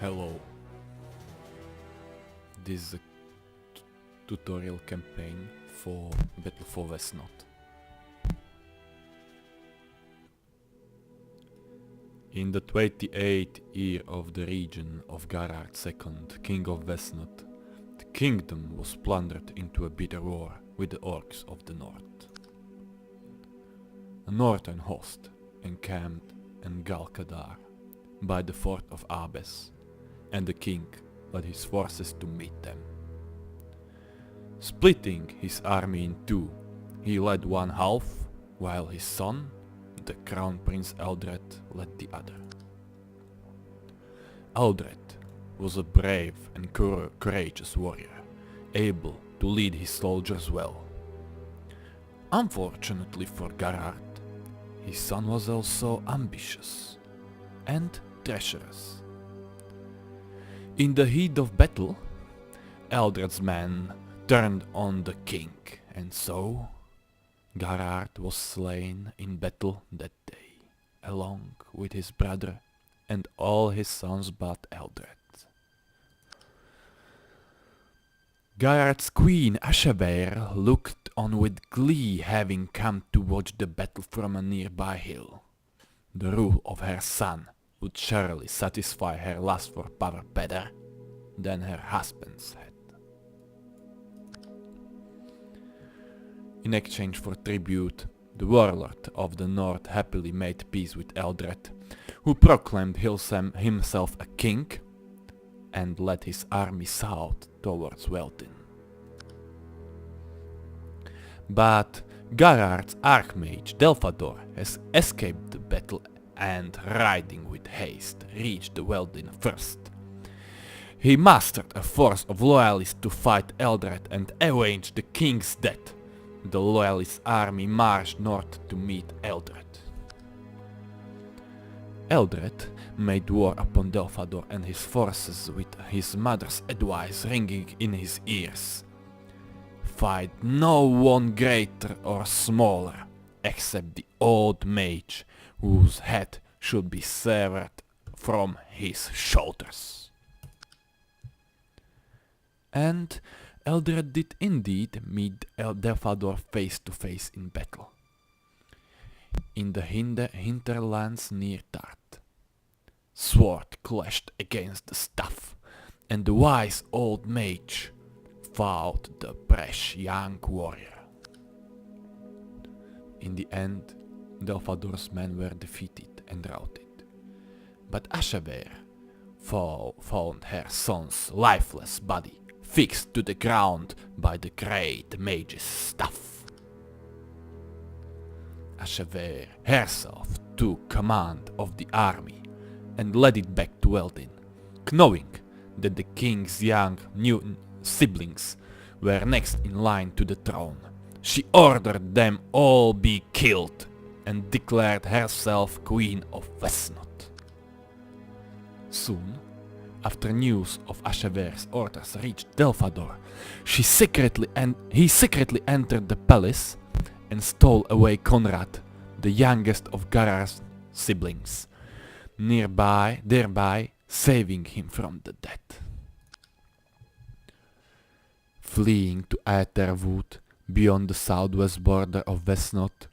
Hello. This is a tutorial campaign for Battle for Wesnoth. In the 28th year of the region of Gerard II, King of Wesnoth, the kingdom was plundered into a bitter war with the orcs of the north. A northern host encamped in Galkadar by the fort of Abes, and the king led his forces to meet them. Splitting his army in two, he led one half, while his son, the Crown Prince Eldred, led the other. Eldred was a brave and courageous warrior, able to lead his soldiers well. Unfortunately for Gerard, his son was also ambitious and treacherous. In the heat of battle, Eldred's men turned on the king, and so Gerard was slain in battle that day, along with his brother and all his sons but Eldred. Gerard's queen Heir looked on with glee, having come to watch the battle from a nearby hill. The rule of her son would surely satisfy her lust for power better than her husband's had. In exchange for tribute, the warlord of the north happily made peace with Eldred, who proclaimed himself a king and led his army south towards Weldin. But Gerard's archmage Delphador has escaped the battle and, riding with haste, reached the Weldin first. He mustered a force of loyalists to fight Eldred and avenge the king's death. The loyalist army marched north to meet Eldred. Eldred made war upon Delphador and his forces with his mother's advice ringing in his ears. Fight no one greater or smaller, except the old mage, whose head should be severed from his shoulders. And Eldred did indeed meet Delphador face to face in battle, in the hinterlands near Tart. Sword clashed against the staff, and the wise old mage fought the brash young warrior. In the end, Delphador's men were defeated and routed, but Heir found her son's lifeless body fixed to the ground by the great mage's staff. Heir herself took command of the army and led it back to Weldin, knowing that the king's young new siblings were next in line to the throne. She ordered them all be killed and declared herself Queen of Wesnoth. Soon after news of Heir's orders reached Delphador, he secretly entered the palace and stole away Conrad, the youngest of Gerard's siblings, thereby saving him from the death. Fleeing to Aetherwood, beyond the southwest border of Wesnoth,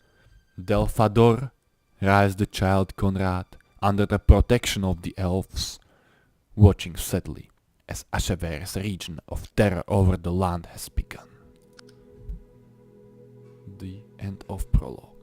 Delphador raised the child Conrad under the protection of the elves, watching sadly as Heir's region of terror over the land has begun. The end of prologue.